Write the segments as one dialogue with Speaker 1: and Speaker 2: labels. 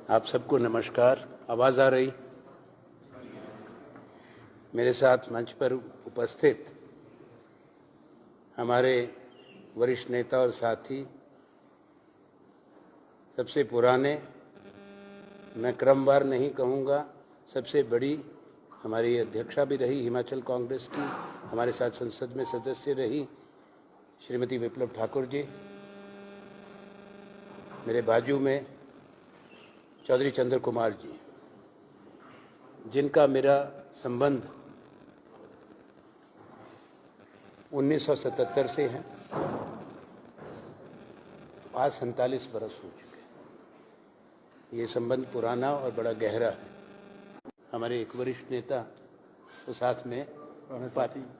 Speaker 1: आप सबको नमस्कार। आवाज़ आ रही? मेरे साथ मंच पर उपस्थित हमारे वरिष्ठ नेता और साथी, सबसे पुराने, मैं क्रमवार नहीं कहूँगा, सबसे बड़ी हमारी अध्यक्षा भी रही हिमाचल कांग्रेस की, हमारे साथ संसद में सदस्य रही श्रीमती विप्लव ठाकुर जी, मेरे बाजू में चौधरी चंद्र कुमार जी, जिनका मेरा संबंध 1977 से है, आज 47 बरस हो चुके हैं। ये संबंध पुराना और बड़ा गहरा है। हमारे एक वरिष्ठ नेता तो साथ में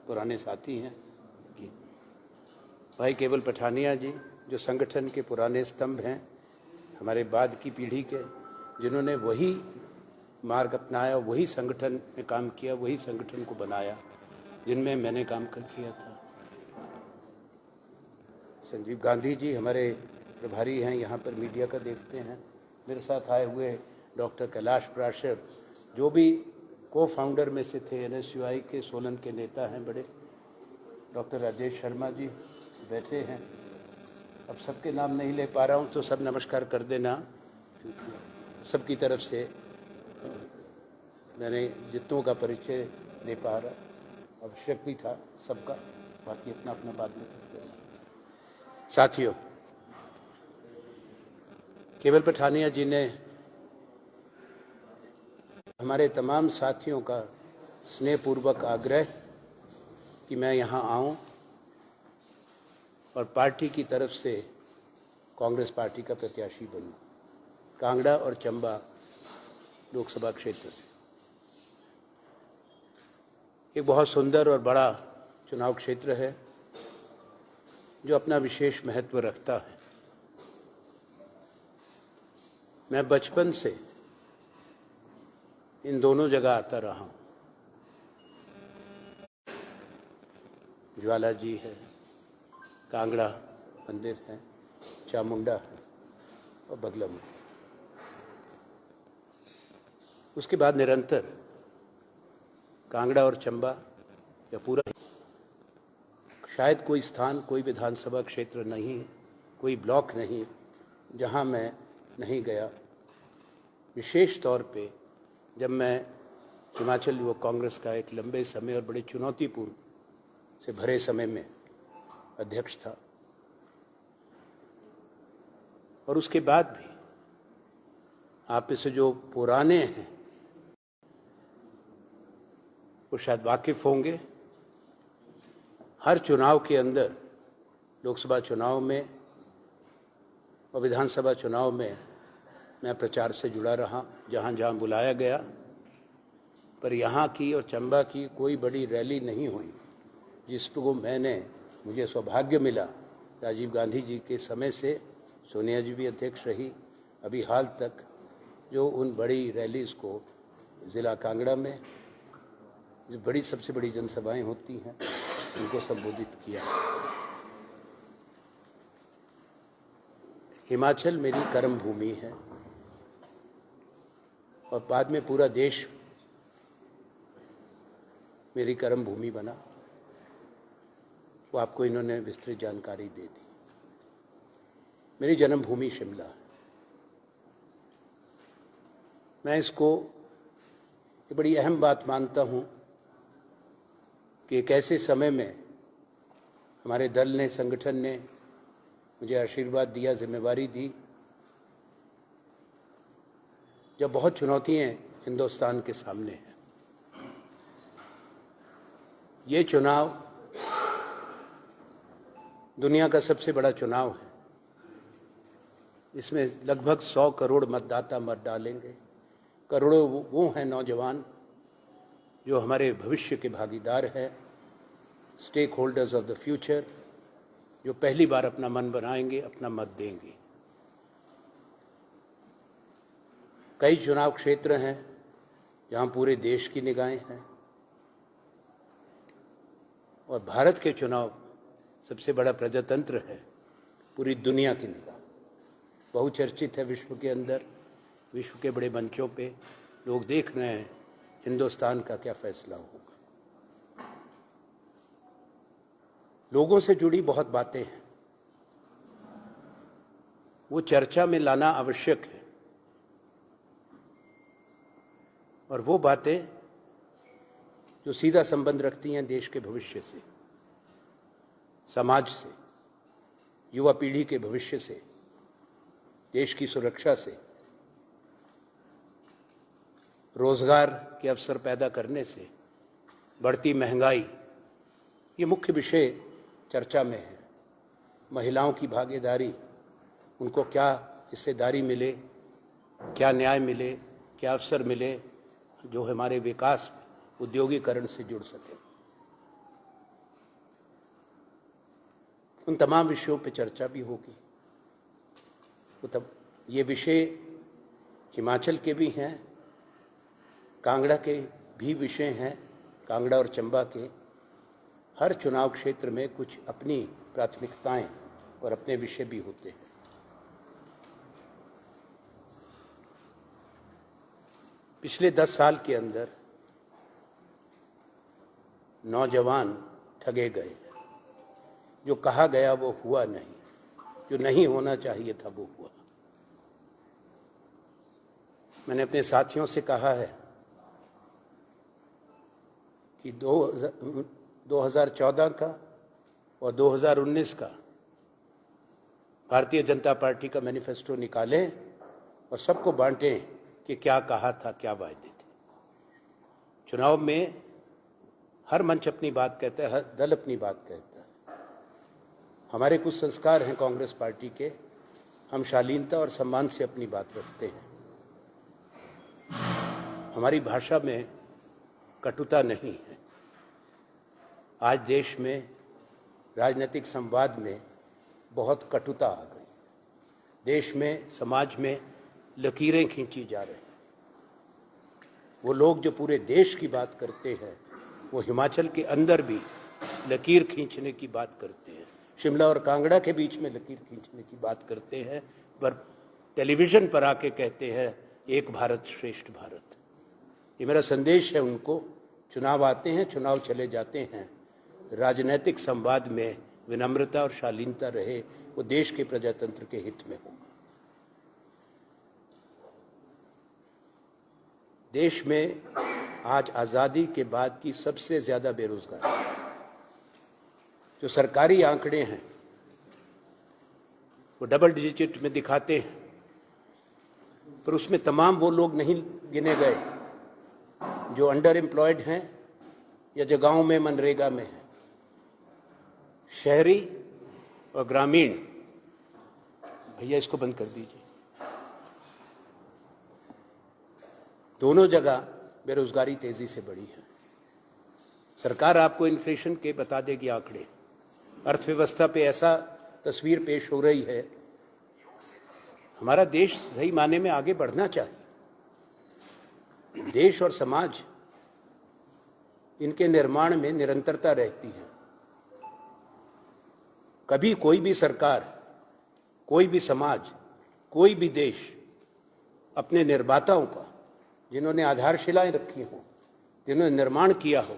Speaker 1: पुराने साथी हैं कि भाई केवल पठानिया जी, जो संगठन के पुराने स्तंभ हैं, हमारे बाद की पीढ़ी के, जिन्होंने वही मार्ग अपनाया, वही संगठन में काम किया, वही संगठन को बनाया जिनमें मैंने काम कर किया था। संजीव गांधी जी हमारे प्रभारी हैं, यहाँ पर मीडिया का देखते हैं। मेरे साथ आए हुए डॉक्टर कैलाश प्राशर, जो भी को फाउंडर में से थे, NSUI के सोलन के नेता हैं बड़े। डॉक्टर राजेश शर्मा जी बैठे हैं। अब सबके नाम नहीं ले पा रहा हूँ तो सब नमस्कार कर देना। सबकी तरफ से मैंने जितनों का परिचय दे पा रहा, आवश्यक भी था सबका, बाकी अपना अपना बाद में करते हैं। साथियों, केवल पठानिया जी ने हमारे तमाम साथियों का स्नेहपूर्वक आग्रह कि मैं यहाँ आऊँ और पार्टी की तरफ से कांग्रेस पार्टी का प्रत्याशी बनूँ, कांगड़ा और चंबा लोकसभा क्षेत्र से। एक बहुत सुंदर और बड़ा चुनाव क्षेत्र है जो अपना विशेष महत्व रखता है। मैं बचपन से इन दोनों जगह आता रहा हूँ। ज्वाला जी है, कांगड़ा मंदिर है, चामुंडा है और बगलम। उसके बाद निरंतर कांगड़ा और चंबा या पूरा, शायद कोई स्थान, कोई विधानसभा क्षेत्र नहीं, कोई ब्लॉक नहीं जहां मैं नहीं गया। विशेष तौर पे जब मैं हिमाचल युवक कांग्रेस का एक लंबे समय और बड़े चुनौतीपूर्ण से भरे समय में अध्यक्ष था, और उसके बाद भी आप इससे जो पुराने हैं वो शायद वाकिफ होंगे। हर चुनाव के अंदर, लोकसभा चुनाव में और विधानसभा चुनाव में मैं प्रचार से जुड़ा रहा, जहां जहां बुलाया गया। पर यहाँ की और चंबा की कोई बड़ी रैली नहीं हुई जिसको मुझे सौभाग्य मिला राजीव गांधी जी के समय से, सोनिया जी भी अध्यक्ष रही, अभी हाल तक, जो उन बड़ी रैलीज को ज़िला कांगड़ा में जो बड़ी सबसे बड़ी जनसभाएं होती हैं उनको संबोधित किया। हिमाचल मेरी कर्म भूमि है और बाद में पूरा देश मेरी कर्म भूमि बना। वो आपको इन्होंने विस्तृत जानकारी दे दी। मेरी जन्मभूमि शिमला है। मैं इसको एक बड़ी अहम बात मानता हूं कि एक ऐसे समय में हमारे दल ने, संगठन ने मुझे आशीर्वाद दिया, जिम्मेवारी दी, जब बहुत चुनौतियां हिंदुस्तान के सामने हैं। ये चुनाव दुनिया का सबसे बड़ा चुनाव है। इसमें लगभग 100 करोड़ मतदाता मत डालेंगे। करोड़ों वो हैं नौजवान जो हमारे भविष्य के भागीदार हैं, stakeholders of the future, जो पहली बार अपना मन बनाएंगे, अपना मत देंगे। कई चुनाव क्षेत्र हैं जहां पूरे देश की निगाहें हैं, और भारत के चुनाव सबसे बड़ा प्रजातंत्र है, पूरी दुनिया की निगाह। बहुचर्चित है विश्व के अंदर, विश्व के बड़े मंचों पे लोग देख रहे हैं हिंदुस्तान का क्या फैसला होगा। लोगों से जुड़ी बहुत बातें हैं, वो चर्चा में लाना आवश्यक है। और वो बातें जो सीधा संबंध रखती हैं देश के भविष्य से, समाज से, युवा पीढ़ी के भविष्य से, देश की सुरक्षा से, रोजगार के अवसर पैदा करने से, बढ़ती महंगाई, ये मुख्य विषय चर्चा में है। महिलाओं की भागीदारी, उनको क्या हिस्सेदारी मिले, क्या न्याय मिले, क्या अवसर मिले जो हमारे विकास उद्योगीकरण से जुड़ सके। उन तमाम विषयों पर चर्चा भी होगी। तो तब ये विषय हिमाचल के भी हैं, कांगड़ा के भी विषय हैं। कांगड़ा और चंबा के हर चुनाव क्षेत्र में कुछ अपनी प्राथमिकताएं और अपने विषय भी होते हैं। पिछले 10 साल के अंदर नौजवान ठगे गए। जो कहा गया वो हुआ नहीं, जो नहीं होना चाहिए था वो हुआ। मैंने अपने साथियों से कहा है कि 2014 का और 2019 का भारतीय जनता पार्टी का मैनिफेस्टो निकालें और सबको बांटें कि क्या कहा था, क्या वायदे थे। चुनाव में हर मंच अपनी बात कहता है, हर दल अपनी बात कहता है। हमारे कुछ संस्कार हैं कांग्रेस पार्टी के, हम शालीनता और सम्मान से अपनी बात रखते हैं। हमारी भाषा में कटुता नहीं है। आज देश में राजनीतिक संवाद में बहुत कटुता आ गई। देश में, समाज में लकीरें खींची जा रही हैं। वो लोग जो पूरे देश की बात करते हैं, वो हिमाचल के अंदर भी लकीर खींचने की बात करते हैं। शिमला और कांगड़ा के बीच में लकीर खींचने की बात करते हैं, पर टेलीविजन पर आके कहते हैं एक भारत श्रेष्ठ भारत। ये मेरा संदेश है उनको। चुनाव आते हैं, चुनाव चले जाते हैं। राजनीतिक संवाद में विनम्रता और शालीनता रहे, वो देश के प्रजातंत्र के हित में हो। देश में आज आज़ादी के बाद की सबसे ज्यादा बेरोजगारी, जो सरकारी आंकड़े हैं वो डबल डिजिट में दिखाते हैं, पर उसमें तमाम वो लोग नहीं गिने गए जो अंडर एम्प्लॉयड हैं या जो गांव में मनरेगा में हैं। शहरी और ग्रामीण, भैया इसको बंद कर दीजिए, दोनों जगह बेरोजगारी तेजी से बढ़ी है। सरकार आपको इन्फ्लेशन के बता देगी आंकड़े। अर्थव्यवस्था पे ऐसा तस्वीर पेश हो रही है, हमारा देश सही मायने में आगे बढ़ना चाहिए। देश और समाज, इनके निर्माण में निरंतरता रहती है। कभी कोई भी सरकार, कोई भी समाज, कोई भी देश अपने निर्माताओं का, जिन्होंने आधारशिलाएं रखी हों, जिन्होंने निर्माण किया हो,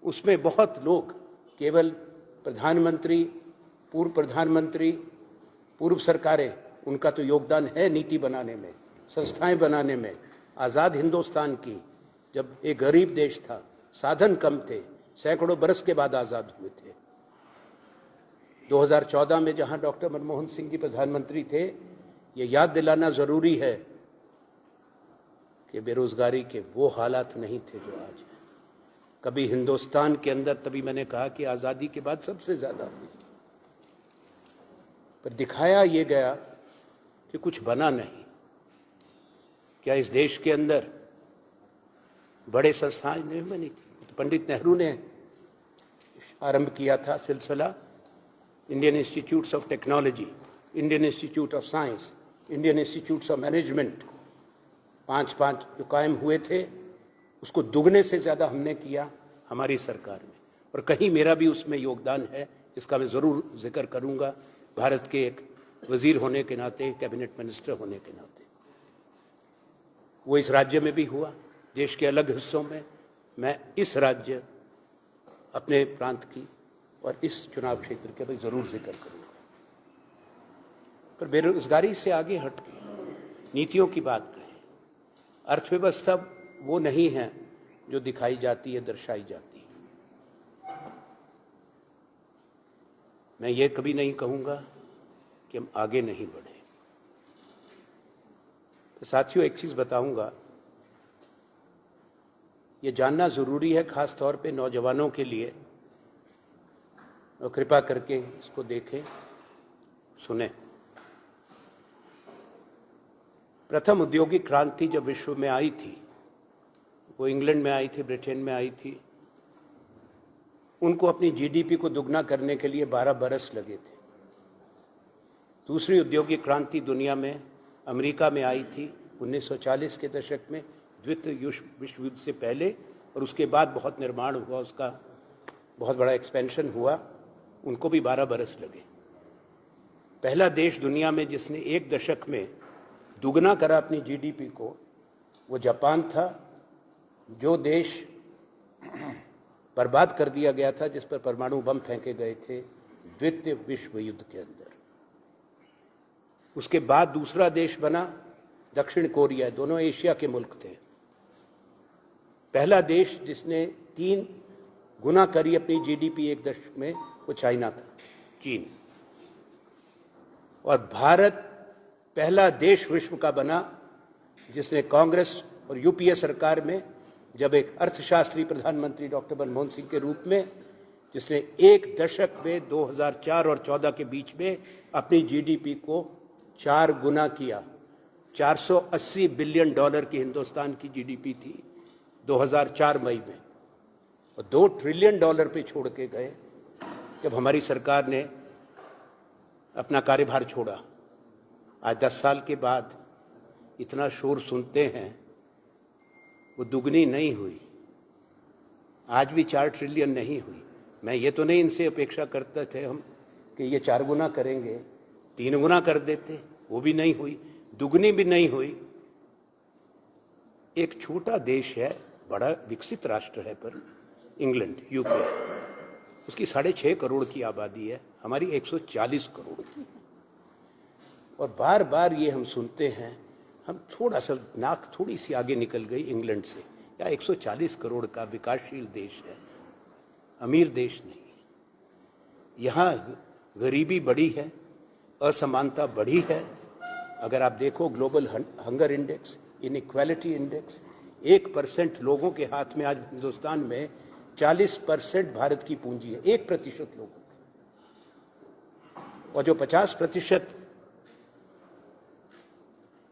Speaker 1: उसमें बहुत लोग केवल प्रधानमंत्री, पूर्व प्रधानमंत्री, पूर्व सरकारें, उनका तो योगदान है नीति बनाने में, संस्थाएं बनाने में। आज़ाद हिंदुस्तान की, जब एक गरीब देश था, साधन कम थे, सैकड़ों बरस के बाद आज़ाद हुए थे। 2014 में जहां डॉक्टर मनमोहन सिंह जी प्रधानमंत्री थे, ये याद दिलाना ज़रूरी है कि बेरोजगारी के वो हालात नहीं थे जो आज हैं। कभी हिंदुस्तान के अंदर, तभी मैंने कहा कि आज़ादी के बाद सबसे ज़्यादा हुई, पर दिखाया ये गया कि कुछ बना नहीं। क्या इस देश के अंदर बड़े संस्थाएं नहीं बनी थी? तो पंडित नेहरू ने आरंभ किया था सिलसिला, Indian institutes of technology, Indian institute of science, Indian institutes of management, 5 जो कायम हुए थे, उसको दुगने से ज़्यादा हमने किया हमारी सरकार में। और कहीं मेरा भी उसमें योगदान है, जिसका मैं ज़रूर जिक्र करूँगा, भारत के एक वजीर होने के नाते, कैबिनेट मिनिस्टर होने के नाते। वो इस राज्य में भी हुआ, देश के अलग हिस्सों में। मैं इस राज्य, अपने प्रांत की और इस चुनाव क्षेत्र के भी जरूर जिक्र करूंगा। पर बेरोजगारी से आगे हट के नीतियों की बात करें, अर्थव्यवस्था वो नहीं है जो दिखाई जाती है, दर्शाई जाती है। मैं ये कभी नहीं कहूंगा कि हम आगे नहीं बढ़े। तो साथियों, एक चीज बताऊंगा, ये जानना जरूरी है, खास तौर पे नौजवानों के लिए, और कृपा करके इसको देखें, सुने। प्रथम औद्योगिक क्रांति जब विश्व में आई थी, वो इंग्लैंड में आई थी, ब्रिटेन में आई थी। उनको अपनी जीडीपी को दुगना करने के लिए 12 बरस लगे थे। दूसरी औद्योगिक क्रांति दुनिया में अमेरिका में आई थी 1940 के दशक में, द्वितीय विश्व युद्ध से पहले, और उसके बाद बहुत निर्माण हुआ, उसका बहुत बड़ा एक्सपेंशन हुआ। उनको भी 12 बरस लगे। पहला देश दुनिया में जिसने एक दशक में दुगना करा अपनी जीडीपी को, वो जापान था, जो देश बर्बाद कर दिया गया था, जिस पर परमाणु बम फेंके गए थे द्वितीय विश्व युद्ध के अंदर। उसके बाद दूसरा देश बना दक्षिण कोरिया, दोनों एशिया के मुल्क थे। पहला देश जिसने 3 गुना करी अपनी जीडीपी एक दशक में, वो चाइना था, चीन। और भारत पहला देश विश्व का बना जिसने कांग्रेस और यूपीए सरकार में, जब एक अर्थशास्त्री प्रधानमंत्री डॉक्टर मनमोहन सिंह के रूप में, जिसने एक दशक में 2004 और 14 के बीच में अपनी जीडीपी को 4 गुना किया। $480 बिलियन की हिंदुस्तान की जीडीपी थी 2004 मई में, और $2 ट्रिलियन पे छोड़ के गए जब हमारी सरकार ने अपना कार्यभार छोड़ा। आज 10 साल के बाद इतना शोर सुनते हैं, वो दुगनी नहीं हुई, आज भी 4 ट्रिलियन नहीं हुई। मैं ये तो नहीं इनसे अपेक्षा करते थे हम कि ये 4 गुना करेंगे, 3 गुना कर देते, वो भी नहीं हुई, दुगनी भी नहीं हुई। एक छोटा देश है, बड़ा विकसित राष्ट्र है पर, इंग्लैंड, यूके, उसकी 6.5 करोड़ की आबादी है, हमारी 140 करोड़ की। और बार बार ये हम सुनते हैं, हम थोड़ा सा नाक थोड़ी सी आगे निकल गई इंग्लैंड से। या 140 करोड़ का विकासशील देश है, अमीर देश नहीं है। यहाँ गरीबी बढ़ी है, असमानता बढ़ी है। अगर आप देखो global hunger index, inequality index, 1% लोगों के हाथ में आज हिंदुस्तान में 40% भारत की पूंजी है, 1% लोगों की। और जो 50%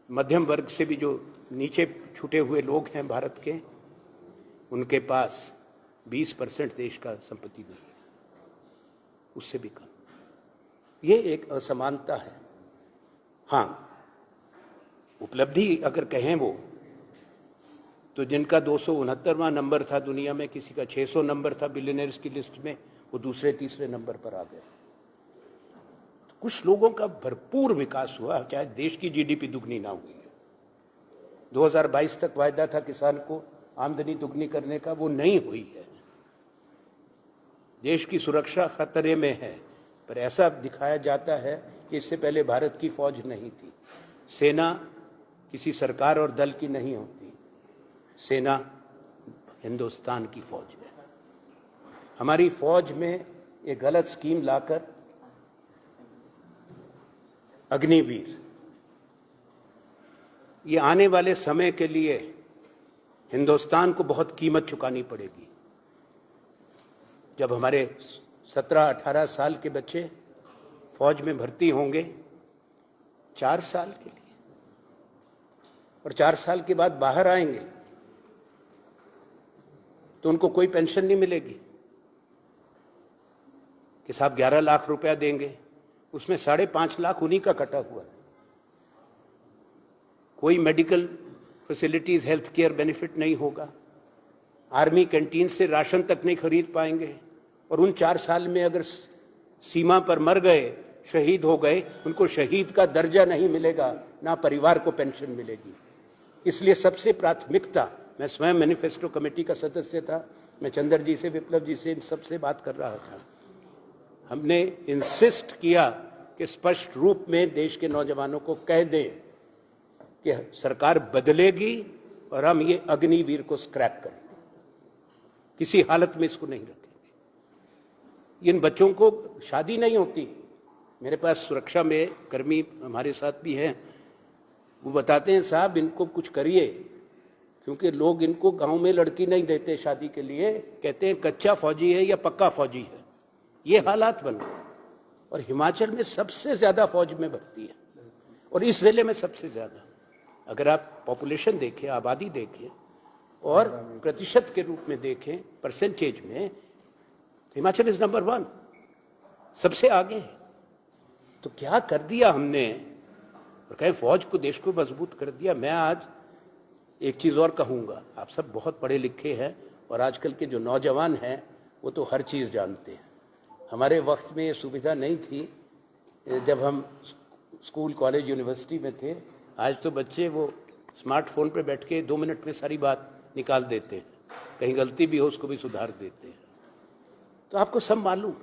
Speaker 1: मध्यम वर्ग से भी जो नीचे छूटे हुए लोग हैं भारत के, उनके पास 20% देश का संपत्ति नहीं है, उससे भी कम। ये एक असमानता है। हाँ, उपलब्धि अगर कहें वो, तो जिनका 269वां नंबर था दुनिया में, किसी का 600 नंबर था बिलियनर्स की लिस्ट में, वो दूसरे तीसरे नंबर पर आ गए। तो कुछ लोगों का भरपूर विकास हुआ, चाहे देश की जीडीपी दुगनी ना हुई है। 2022 तक वायदा था किसान को आमदनी दुगनी करने का, वो नहीं हुई है। देश की सुरक्षा खतरे में है, पर ऐसा दिखाया जाता है कि इससे पहले भारत की फौज नहीं थी। सेना किसी सरकार और दल की नहीं होती, सेना हिंदुस्तान की फौज है। हमारी फौज में एक गलत स्कीम लाकर अग्निवीर, ये आने वाले समय के लिए हिंदुस्तान को बहुत कीमत चुकानी पड़ेगी। जब हमारे 17-18 साल के बच्चे फौज में भर्ती होंगे 4 साल के लिए, और 4 साल के बाद बाहर आएंगे तो उनको कोई पेंशन नहीं मिलेगी कि साहब 11 लाख रुपया देंगे, उसमें 5.5 लाख उन्हीं का कटा हुआ है। कोई medical facilities, health care benefit नहीं होगा, आर्मी कैंटीन से राशन तक नहीं खरीद पाएंगे। और उन 4 साल में अगर सीमा पर मर गए, शहीद हो गए, उनको शहीद का दर्जा नहीं मिलेगा, ना परिवार को पेंशन मिलेगी। इसलिए सबसे प्राथमिकता, मैं स्वयं मैनिफेस्टो कमेटी का सदस्य था, मैं चंद्र जी से, विप्लव जी से, इन सबसे बात कर रहा था। हमने इंसिस्ट किया कि स्पष्ट रूप में देश के नौजवानों को कह दें कि सरकार बदलेगी और हम ये अग्निवीर को स्क्रैप करेंगे, किसी हालत में इसको नहीं रखेंगे। इन बच्चों को शादी नहीं होती। मेरे पास सुरक्षा में कर्मी हमारे साथ भी हैं, वो बताते हैं साहब इनको कुछ करिए, क्योंकि लोग इनको गांव में लड़की नहीं देते शादी के लिए, कहते हैं कच्चा फौजी है या पक्का फौजी है। ये हालात बन गए। और हिमाचल में सबसे ज्यादा फौज में भर्ती है, और इस जिले में सबसे ज्यादा। अगर आप पॉपुलेशन देखें, आबादी देखें और प्रतिशत के रूप में देखें, परसेंटेज में, हिमाचल इज नंबर 1, सबसे आगे है। तो क्या कर दिया हमने, और कहें फौज को, देश को मजबूत कर दिया। मैं आज एक चीज और कहूंगा, आप सब बहुत पढ़े लिखे हैं और आजकल के जो नौजवान हैं वो तो हर चीज जानते हैं। हमारे वक्त में ये सुविधा नहीं थी जब हम स्कूल, कॉलेज, यूनिवर्सिटी में थे। आज तो बच्चे वो स्मार्टफोन पे बैठ के 2 मिनट में सारी बात निकाल देते हैं, कहीं गलती भी हो उसको भी सुधार देते हैं। तो आपको सब मालूम।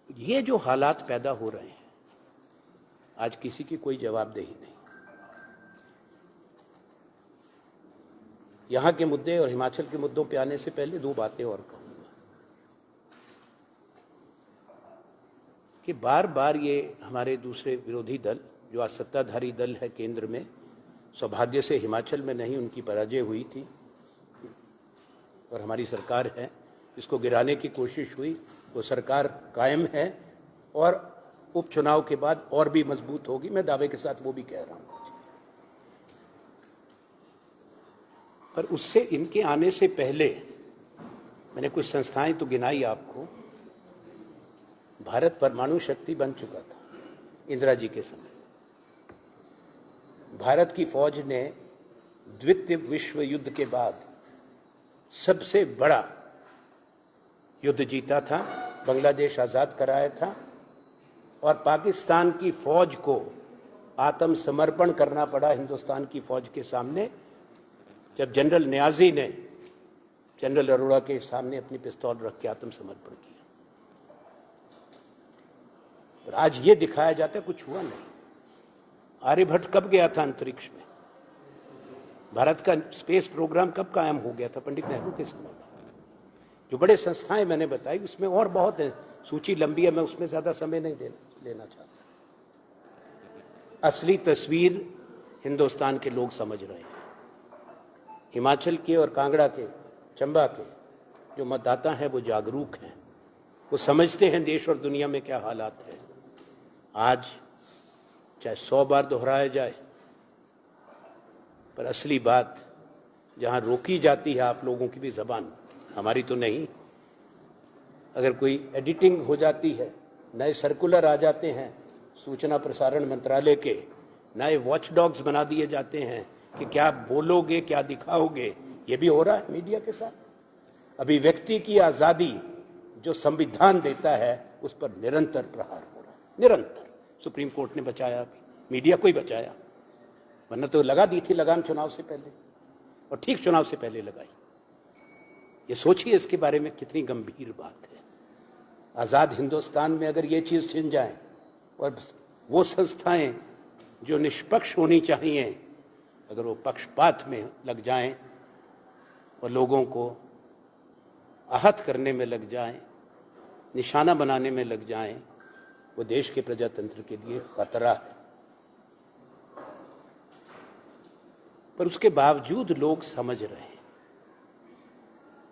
Speaker 1: ये जो हालात पैदा हो रहे हैं, आज किसी की कोई जवाबदेही नहीं। यहां के मुद्दे और हिमाचल के मुद्दों पे आने से पहले 2 बातें और कहूंगा कि बार बार ये हमारे दूसरे विरोधी दल, जो आज सत्ताधारी दल है केंद्र में, सौभाग्य से हिमाचल में नहीं, उनकी पराजय हुई थी और हमारी सरकार है, इसको गिराने की कोशिश हुई। वो सरकार कायम है और उपचुनाव के बाद और भी मजबूत होगी, मैं दावे के साथ वो भी कह रहा हूं। पर उससे, इनके आने से पहले मैंने कुछ संस्थाएं तो गिनाई आपको। भारत परमाणु शक्ति बन चुका था इंदिरा जी के समय। भारत की फौज ने द्वितीय विश्व युद्ध के बाद सबसे बड़ा युद्ध जीता था, बांग्लादेश आजाद कराया था, और पाकिस्तान की फौज को आत्मसमर्पण करना पड़ा हिंदुस्तान की फौज के सामने, जब जनरल न्याजी ने जनरल अरोड़ा के सामने अपनी पिस्तौल रख के आत्मसमर्पण किया। और आज ये दिखाया जाता है कुछ हुआ नहीं। आर्यभट्ट कब गया था अंतरिक्ष में? भारत का स्पेस प्रोग्राम कब कायम हो गया था? पंडित नेहरू के समय में। जो बड़े संस्थाएं मैंने बताई, उसमें और बहुत है, सूची लंबी है, मैं उसमें ज्यादा समय नहीं लेना चाहता। असली तस्वीर हिंदुस्तान के लोग समझ रहे हैं। हिमाचल के और कांगड़ा के, चंबा के जो मतदाता हैं वो जागरूक हैं, वो समझते हैं देश और दुनिया में क्या हालात है। आज चाहे 100 बार दोहराया जाए, पर असली बात जहां रोकी जाती है, आप लोगों की भी जबान, हमारी तो नहीं, अगर कोई एडिटिंग हो जाती है, नए सर्कुलर आ जाते हैं सूचना प्रसारण मंत्रालय के, नए वॉच डॉग्स बना दिए जाते हैं कि क्या बोलोगे, क्या दिखाओगे। ये भी हो रहा है मीडिया के साथ। अभिव्यक्ति की आजादी जो संविधान देता है, उस पर निरंतर प्रहार हो रहा है, निरंतर। सुप्रीम कोर्ट ने बचाया, भी मीडिया को ही बचाया, वरना तो लगा दी थी लगाम चुनाव से पहले, और ठीक चुनाव से पहले लगाई। ये सोचिए इसके बारे में कितनी गंभीर बात है। आजाद हिंदुस्तान में अगर ये चीज छिन जाए और वो संस्थाएं जो निष्पक्ष होनी चाहिए, अगर वो पक्षपात में लग जाएं और लोगों को आहत करने में लग जाएं, निशाना बनाने में लग जाएं, वो देश के प्रजातंत्र के लिए खतरा है। पर उसके बावजूद लोग समझ रहे हैं।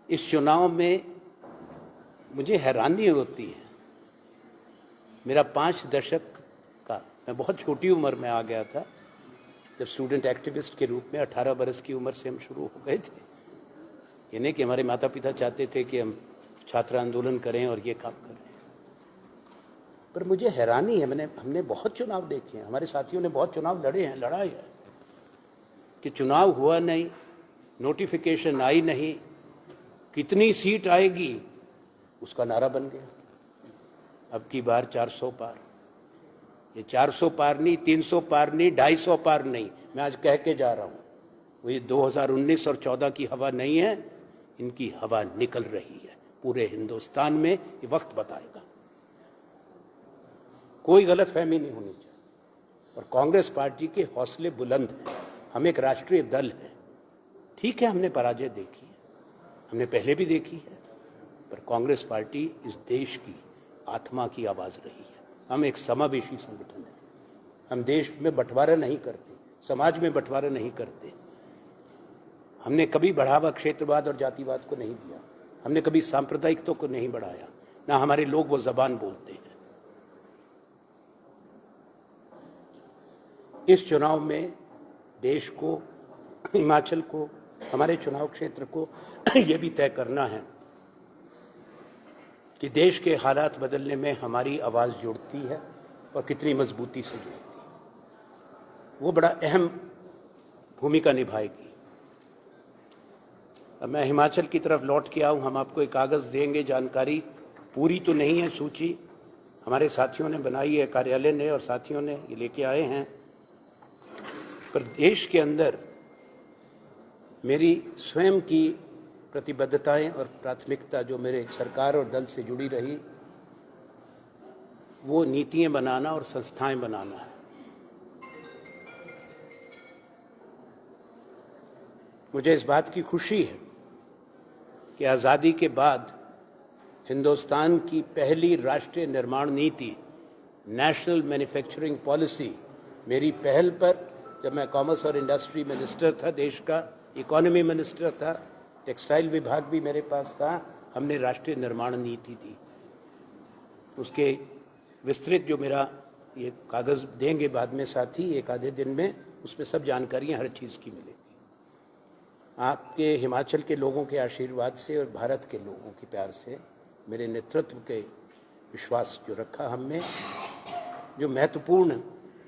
Speaker 1: इस चुनाव में मुझे हैरानी होती है। मेरा 5 दशक का, मैं बहुत छोटी उम्र में आ गया था, जब स्टूडेंट एक्टिविस्ट के रूप में 18 बरस की उम्र से हम शुरू हो गए थे। ये नहीं कि हमारे माता पिता चाहते थे कि हम छात्र आंदोलन करें और ये काम करें, पर मुझे हैरानी है। हमने बहुत चुनाव देखे हैं, हमारे साथियों ने बहुत चुनाव लड़े हैं, लड़ाई है, कि चुनाव हुआ नहीं, नोटिफिकेशन आई नहीं, कितनी सीट आएगी उसका नारा बन गया, अब की बार 400 पार। ये 400 पार नहीं, 300 पार नहीं, 250 पार नहीं, मैं आज कह के जा रहा हूं, वो ये 2019 और 14 की हवा नहीं है, इनकी हवा निकल रही है पूरे हिंदुस्तान में। ये वक्त बताएगा, कोई गलत फहमी नहीं होनी चाहिए। और कांग्रेस पार्टी के हौसले बुलंद हैं, हम एक राष्ट्रीय दल है। ठीक है, हमने पराजय देखी है, हमने पहले भी देखी है, पर कांग्रेस पार्टी इस देश की आत्मा की आवाज रही है। हम एक समावेशी संगठन है, हम देश में बंटवारा नहीं करते, समाज में बंटवारा नहीं करते। हमने कभी बढ़ावा क्षेत्रवाद और जातिवाद को नहीं दिया, हमने कभी सांप्रदायिकता को नहीं बढ़ाया, ना हमारे लोग वो जबान बोलते हैं। इस चुनाव में देश को, हिमाचल को, हमारे चुनाव क्षेत्र को यह भी तय करना है कि देश के हालात बदलने में हमारी आवाज जुड़ती है और कितनी मजबूती से जुड़ती है। वो बड़ा अहम भूमिका निभाएगी। अब मैं हिमाचल की तरफ लौट के आऊं, हम आपको एक कागज देंगे, जानकारी पूरी तो नहीं है, सूची हमारे साथियों ने बनाई है, कार्यालय ने और साथियों ने ये लेके आए हैं। पर देश के अंदर मेरी स्वयं की प्रतिबद्धताएं और प्राथमिकता जो मेरे सरकार और दल से जुड़ी रही, वो नीतियां बनाना और संस्थाएं बनाना है। मुझे इस बात की खुशी है कि आज़ादी के बाद हिंदुस्तान की पहली राष्ट्रीय निर्माण नीति, नेशनल मैन्युफैक्चरिंग पॉलिसी, मेरी पहल पर, जब मैं कॉमर्स और इंडस्ट्री मिनिस्टर था देश का, इकोनॉमी मिनिस्टर था, टेक्सटाइल विभाग भी मेरे पास था, हमने राष्ट्रीय निर्माण नीति दी। उसके विस्तृत जो मेरा ये कागज देंगे बाद में साथी, एक आधे दिन में, उसमें सब जानकारियां हर चीज़ की मिलेगी। आपके हिमाचल के लोगों के आशीर्वाद से और भारत के लोगों के प्यार से, मेरे नेतृत्व के विश्वास जो रखा हमने, जो महत्वपूर्ण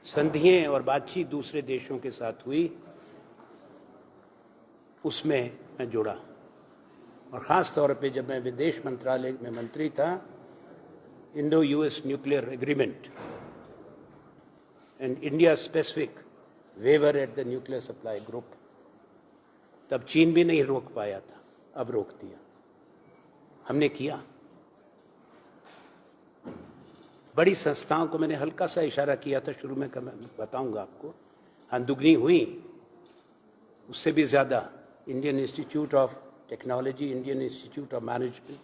Speaker 1: संधियां और बातचीत दूसरे देशों के साथ हुई, उसमें मैं जुड़ा। और ख़ास तौर पे जब मैं विदेश मंत्रालय में मंत्री था, Indo US nuclear agreement and India specific waiver at the nuclear supply group, तब चीन भी नहीं रोक पाया था, अब रोक दिया, हमने किया। बड़ी संस्थाओं को मैंने हल्का सा इशारा किया था शुरू में, मैं बताऊंगा आपको, हाँ दुगनी हुई, उससे भी ज़्यादा। Indian institute of technology, Indian institute of management,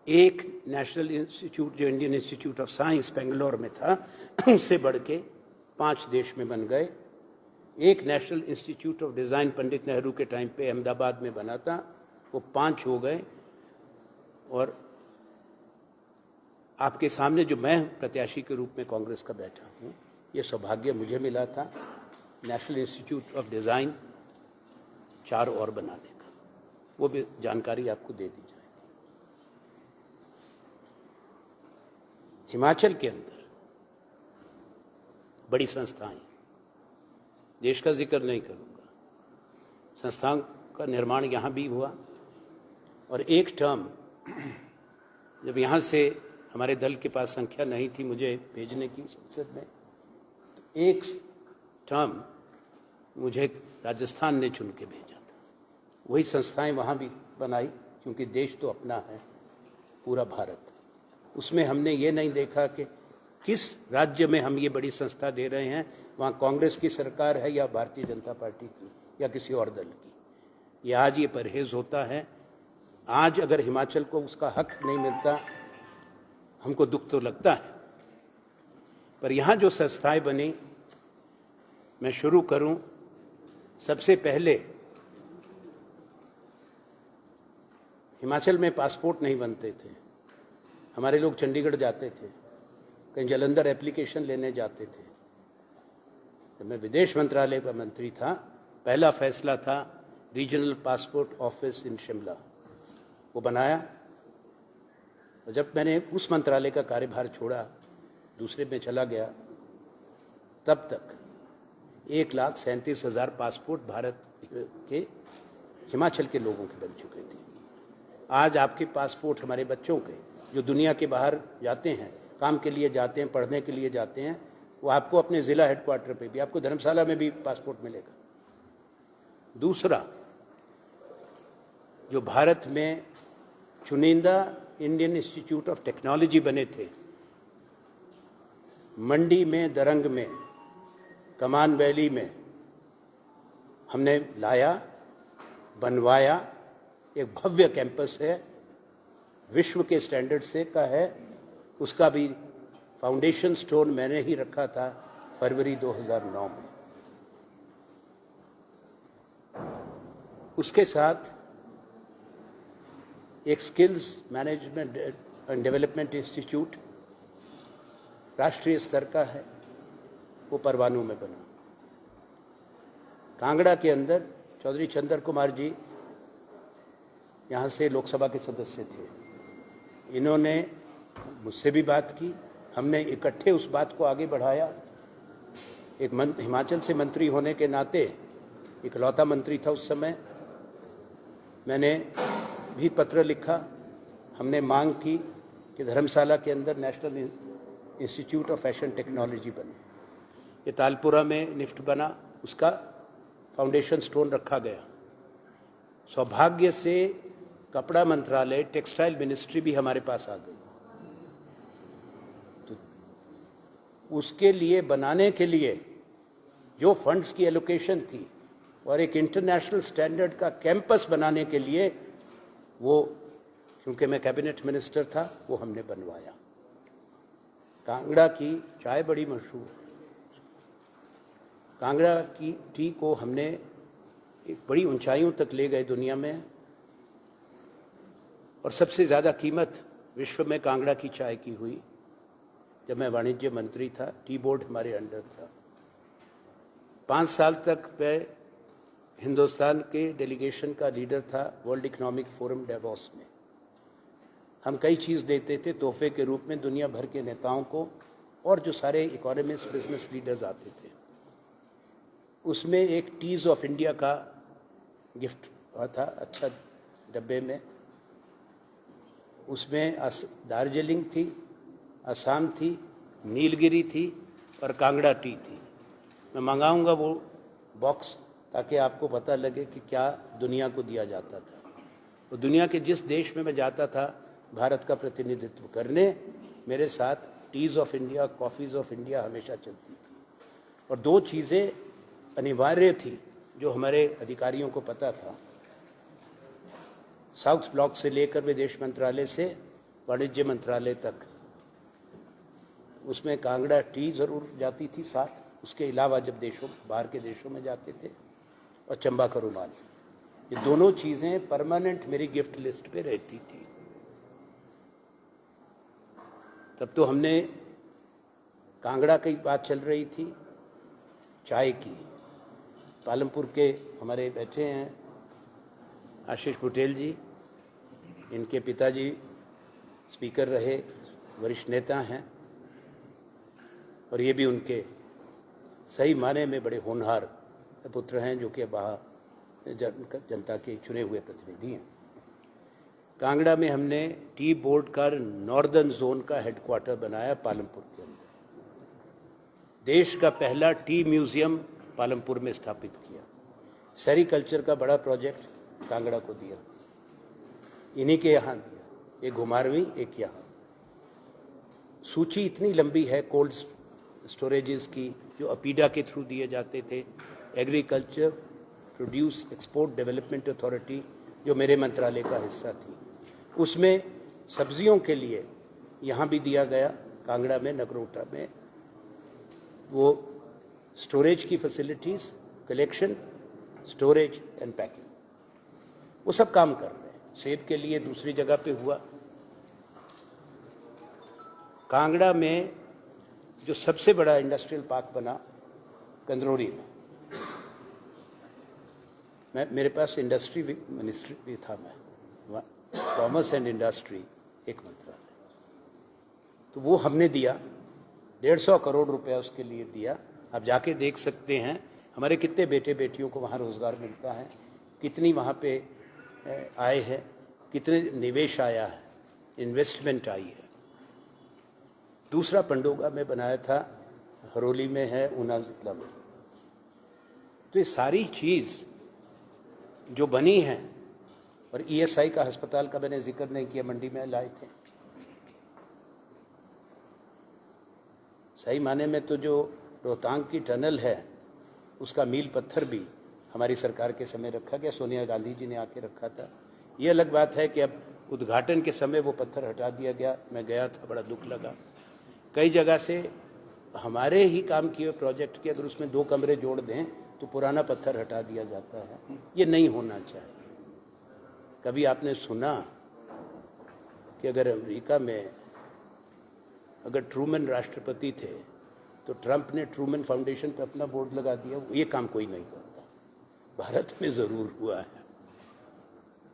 Speaker 1: एक नेशनल इंस्टीट्यूट जो Indian institute of science Bangalore में था, उससे बढ़ के 5 देश में बन गए। एक national institute of design Pandit Nehru के टाइम पे अहमदाबाद में बना था, वो 5 हो गए। और आपके सामने जो मैं प्रत्याशी के रूप में कांग्रेस का बैठा हूँ, ये सौभाग्य मुझे मिला था नेशनल इंस्टीट्यूट ऑफ डिज़ाइन 4 और बनाने का, वो भी जानकारी आपको दे दी जाएगी। हिमाचल के अंदर बड़ी संस्थाएं, देश का जिक्र नहीं करूंगा, संस्थाओं का निर्माण यहाँ भी हुआ। और एक टर्म जब यहाँ से हमारे दल के पास संख्या नहीं थी मुझे भेजने की संसद में, तो एक टर्म मुझे राजस्थान ने चुन के भेजा था। वही संस्थाएं वहाँ भी बनाई, क्योंकि देश तो अपना है, पूरा भारत। उसमें हमने ये नहीं देखा कि किस राज्य में हम ये बड़ी संस्था दे रहे हैं, वहाँ कांग्रेस की सरकार है या भारतीय जनता पार्टी की या किसी और दल की। ये आज ये परहेज होता है। आज अगर हिमाचल को उसका हक नहीं मिलता, हमको दुख तो लगता है। पर यहाँ जो संस्थाएं बनी, मैं शुरू करूं, सबसे पहले हिमाचल में पासपोर्ट नहीं बनते थे, हमारे लोग चंडीगढ़ जाते थे, कहीं जालंधर एप्लीकेशन लेने जाते थे। जब मैं विदेश मंत्रालय का मंत्री था, पहला फैसला था regional passport office in Shimla, वो बनाया। और जब मैंने उस मंत्रालय का कार्यभार छोड़ा, दूसरे में चला गया, तब तक 1,37,000 पासपोर्ट भारत के हिमाचल के लोगों के बन चुके थे। आज आपके पासपोर्ट हमारे बच्चों के जो दुनिया के बाहर जाते हैं, काम के लिए जाते हैं, पढ़ने के लिए जाते हैं, वो आपको अपने ज़िला हेडक्वार्टर पे भी, आपको धर्मशाला में भी पासपोर्ट मिलेगा। दूसरा, जो भारत में चुनिंदा इंडियन इंस्टीट्यूट ऑफ टेक्नोलॉजी बने थे, मंडी में, दरंग में, कमान वैली में, हमने लाया, बनवाया, एक भव्य कैंपस है, विश्व के स्टैंडर्ड से का है, उसका भी फाउंडेशन स्टोन मैंने ही रखा था फरवरी 2009 में। उसके साथ एक skills management and development institute राष्ट्रीय स्तर का है, वो परवाणु में बना। कांगड़ा के अंदर चौधरी चंद्र कुमार जी यहाँ से लोकसभा के सदस्य थे, इन्होंने मुझसे भी बात की, हमने इकट्ठे उस बात को आगे बढ़ाया। एक हिमाचल से मंत्री होने के नाते, इकलौता मंत्री था उस समय, मैंने भी पत्र लिखा, हमने मांग की कि धर्मशाला के अंदर national institute of fashion technology बने। ये तालपुरा में निफ्ट बना, उसका फाउंडेशन स्टोन रखा गया। सौभाग्य से कपड़ा मंत्रालय, टेक्सटाइल मिनिस्ट्री भी हमारे पास आ गई, तो उसके लिए, बनाने के लिए जो फंड्स की एलोकेशन थी और एक इंटरनेशनल स्टैंडर्ड का कैंपस बनाने के लिए, वो क्योंकि मैं कैबिनेट मिनिस्टर था, वो हमने बनवाया। कांगड़ा की चाय बड़ी मशहूर है, कांगड़ा की टी को हमने एक बड़ी ऊंचाइयों तक ले गए दुनिया में, और सबसे ज़्यादा कीमत विश्व में कांगड़ा की चाय की हुई जब मैं वाणिज्य मंत्री था। टी बोर्ड हमारे अंडर था। 5 साल तक मैं हिंदुस्तान के डेलीगेशन का लीडर था वर्ल्ड इकोनॉमिक फोरम डेवोस में। हम कई चीज़ देते थे तोहफे के रूप में दुनिया भर के नेताओं को, और जो सारे इकोनॉमिस्ट, बिजनेस लीडर्स आते थे, उसमें एक टीज़ ऑफ इंडिया का गिफ्ट था, अच्छा डब्बे में। उसमें दार्जिलिंग थी, असम थी, नीलगिरी थी और कांगड़ा टी थी। मैं मंगाऊंगा वो बॉक्स, ताकि आपको पता लगे कि क्या दुनिया को दिया जाता था। तो दुनिया के जिस देश में मैं जाता था भारत का प्रतिनिधित्व करने, मेरे साथ teas of India, coffees of India हमेशा चलती थी। और 2 चीज़ें अनिवार्य थी जो हमारे अधिकारियों को पता था। साउथ ब्लॉक से लेकर विदेश मंत्रालय से वाणिज्य मंत्रालय तक, उसमें कांगड़ा टी ज़रूर जाती थी साथ। उसके अलावा जब देशों, बाहर के देशों में जाते थे, और चंबा का रुमाल, ये दोनों चीज़ें परमानेंट मेरी गिफ्ट लिस्ट पे रहती थी। तब तो हमने, कांगड़ा की बात चल रही थी, चाय की। पालमपुर के हमारे बैठे हैं आशीष बुटेल जी, इनके पिताजी स्पीकर रहे, वरिष्ठ नेता हैं, और ये भी उनके सही माने में बड़े होनहार पुत्र हैं, जो कि जनता के चुने हुए प्रतिनिधि हैं। कांगड़ा में हमने टी बोर्ड का नॉर्दर्न जोन का हेडक्वार्टर बनाया पालमपुर के अंदर। देश का पहला टी म्यूजियम पालमपुर में स्थापित किया। सेरिकल्चर का बड़ा प्रोजेक्ट कांगड़ा को दिया, इन्हीं के यहाँ दिया, एक घुमारवीं, एक यहाँ। सूची इतनी लंबी है कोल्ड स्टोरेजेस की, जो अपीडा के थ्रू दिए जाते थे। Agriculture produce export development authority, जो मेरे मंत्रालय का हिस्सा थी, उसमें सब्जियों के लिए यहाँ भी दिया गया, कांगड़ा में, नगरोटा में। वो स्टोरेज की facilities, collection, storage and packing, वो सब काम कर रहे हैं। सेब के लिए दूसरी जगह पे हुआ। कांगड़ा में जो सबसे बड़ा इंडस्ट्रियल पार्क बना, कंदरौरी में, मेरे पास इंडस्ट्री मिनिस्ट्री भी था, मैं कॉमर्स एंड इंडस्ट्री एक मंत्रालय, तो वो हमने दिया। 150 करोड़ रुपया उसके लिए दिया। आप जाके देख सकते हैं हमारे कितने बेटे बेटियों को वहाँ रोज़गार मिलता है, कितनी वहाँ पे आय है, कितने निवेश आया है, इन्वेस्टमेंट आई है। दूसरा पंडोगा में बनाया था, हरोली में है, ऊना जिला में। तो ये सारी चीज़ जो बनी है, और ईएसआई का अस्पताल का मैंने जिक्र नहीं किया, मंडी में लाए थे। सही माने में तो जो रोहतांग की टनल है उसका मील पत्थर भी हमारी सरकार के समय रखा गया, सोनिया गांधी जी ने आके रखा था। ये अलग बात है कि अब उद्घाटन के समय वो पत्थर हटा दिया गया। मैं गया था, बड़ा दुख लगा। कई जगह से हमारे ही काम किए हुए प्रोजेक्ट के अगर उसमें 2 कमरे जोड़ दें तो पुराना पत्थर हटा दिया जाता है। ये नहीं होना चाहिए। कभी आपने सुना कि अगर अमेरिका में अगर ट्रूमैन राष्ट्रपति थे तो ट्रंप ने ट्रूमैन फाउंडेशन पर अपना बोर्ड लगा दिया? ये काम कोई नहीं करता। भारत में ज़रूर हुआ है।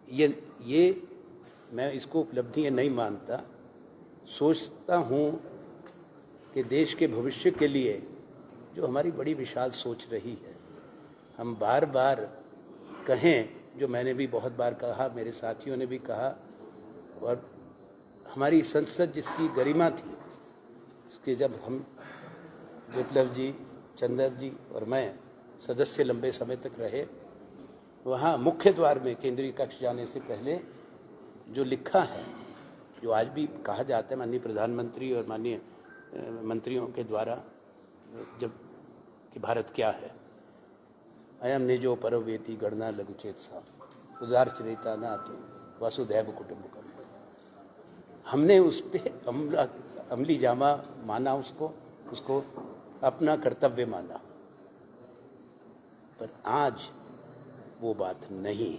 Speaker 1: ये मैं इसको उपलब्धि नहीं मानता। सोचता हूँ कि देश के भविष्य के लिए जो हमारी बड़ी विशाल सोच रही है, हम बार बार कहें, जो मैंने भी बहुत बार कहा, मेरे साथियों ने भी कहा, और हमारी संसद जिसकी गरिमा थी, इसके जब हम विप्लव जी, चंद्र जी और मैं सदस्य लंबे समय तक रहे, वहाँ मुख्य द्वार में केंद्रीय कक्ष जाने से पहले जो लिखा है, जो आज भी कहा जाता है माननीय प्रधानमंत्री और माननीय मंत्रियों के द्वारा, जब कि भारत क्या है, अयम निजो परवेति गणना लघुचेत सा उदार चरिता नातो वसुधैव कुटुंबकम। हमने उस पर अमली जामा माना, उसको अपना कर्तव्य माना, पर आज वो बात नहीं।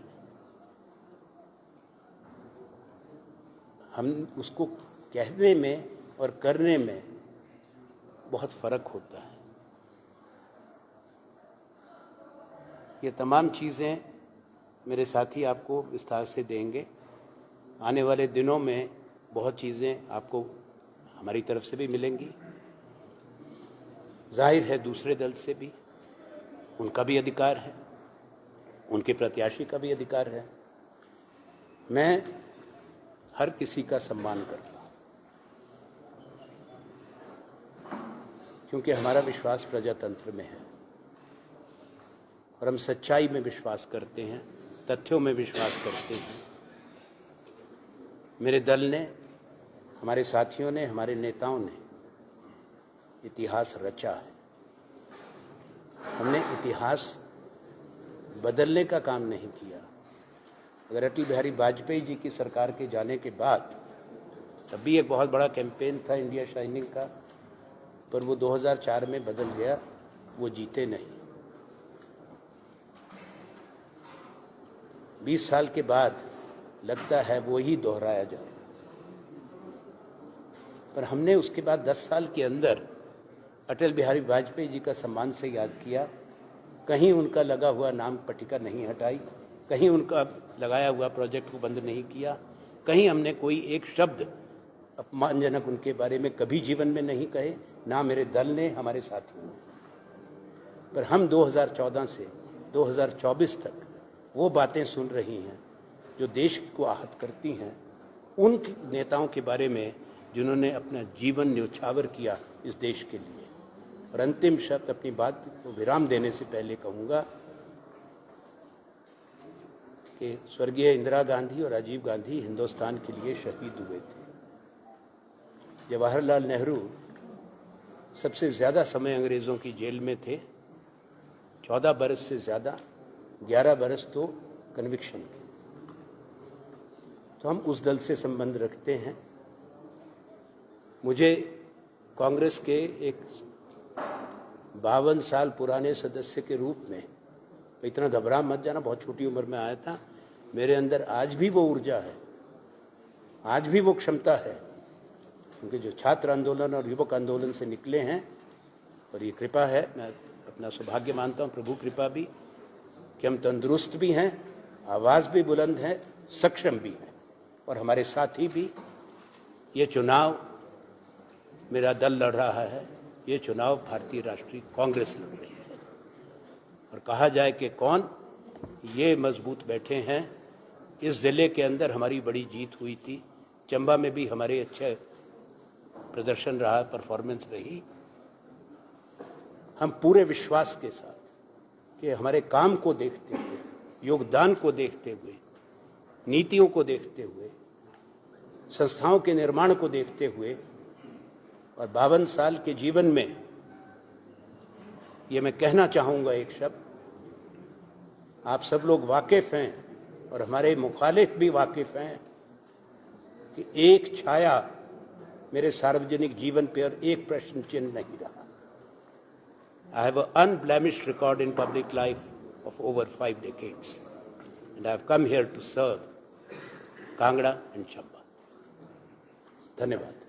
Speaker 1: हम उसको कहने में और करने में बहुत फर्क होता है। ये तमाम चीज़ें मेरे साथी आपको विस्तार से देंगे। आने वाले दिनों में बहुत चीज़ें आपको हमारी तरफ से भी मिलेंगी। जाहिर है दूसरे दल से भी, उनका भी अधिकार है, उनके प्रत्याशी का भी अधिकार है। मैं हर किसी का सम्मान करता हूँ, क्योंकि हमारा विश्वास प्रजातंत्र में है और हम सच्चाई में विश्वास करते हैं, तथ्यों में विश्वास करते हैं। मेरे दल ने, हमारे साथियों ने, हमारे नेताओं ने इतिहास रचा है। हमने इतिहास बदलने का काम नहीं किया। अगर अटल बिहारी वाजपेयी जी की सरकार के जाने के बाद, तब भी एक बहुत बड़ा कैंपेन था इंडिया शाइनिंग का, पर वो 2004 में बदल गया, वो जीते नहीं। 20 साल के बाद लगता है वो ही दोहराया जाए, पर हमने उसके बाद 10 साल के अंदर अटल बिहारी वाजपेयी जी का सम्मान से याद किया। कहीं उनका लगा हुआ नाम पट्टिका नहीं हटाई, कहीं उनका लगाया हुआ प्रोजेक्ट को बंद नहीं किया, कहीं हमने कोई एक शब्द अपमानजनक उनके बारे में कभी जीवन में नहीं कहे, ना मेरे दल ने, हमारे साथियों ने। पर हम 2014 से 2024 तक वो बातें सुन रही हैं जो देश को आहत करती हैं, उन नेताओं के बारे में जिन्होंने अपना जीवन न्यौछावर किया इस देश के लिए। और अंतिम शब्द अपनी बात को विराम देने से पहले कहूँगा कि स्वर्गीय इंदिरा गांधी और राजीव गांधी हिंदुस्तान के लिए शहीद हुए थे। जवाहरलाल नेहरू सबसे ज़्यादा समय अंग्रेज़ों की जेल में थे, 14 बरस से ज़्यादा, 11 बरस तो कन्विक्शन के। तो हम उस दल से संबंध रखते हैं। मुझे कांग्रेस के एक 52 साल पुराने सदस्य के रूप में, इतना घबरा मत जाना, बहुत छोटी उम्र में आया था, मेरे अंदर आज भी वो ऊर्जा है, आज भी वो क्षमता है, क्योंकि जो छात्र आंदोलन और युवक आंदोलन से निकले हैं, और ये कृपा है, मैं अपना सौभाग्य मानता हूँ, प्रभु कृपा भी, कि हम तंदुरुस्त भी हैं, आवाज़ भी बुलंद है, सक्षम भी हैं, और हमारे साथी भी। ये चुनाव मेरा दल लड़ रहा है, ये चुनाव भारतीय राष्ट्रीय कांग्रेस लड़ रही है। और कहा जाए कि कौन, ये मजबूत बैठे हैं। इस ज़िले के अंदर हमारी बड़ी जीत हुई थी, चंबा में भी हमारे अच्छे प्रदर्शन रहा, परफॉर्मेंस रही, हम पूरे विश्वास के साथ कि हमारे काम को देखते हुए, योगदान को देखते हुए, नीतियों को देखते हुए, संस्थाओं के निर्माण को देखते हुए और 52 साल के जीवन में ये मैं कहना चाहूँगा एक शब्द, आप सब लोग वाकिफ़ हैं और हमारे मुखालिफ भी वाकिफ़ हैं कि एक छाया मेरे सार्वजनिक जीवन पर एक प्रश्न चिन्ह नहीं रहा। I have an unblemished record in public life of over 5 decades, and I have come here to serve Kangra and Chamba. धन्यवाद।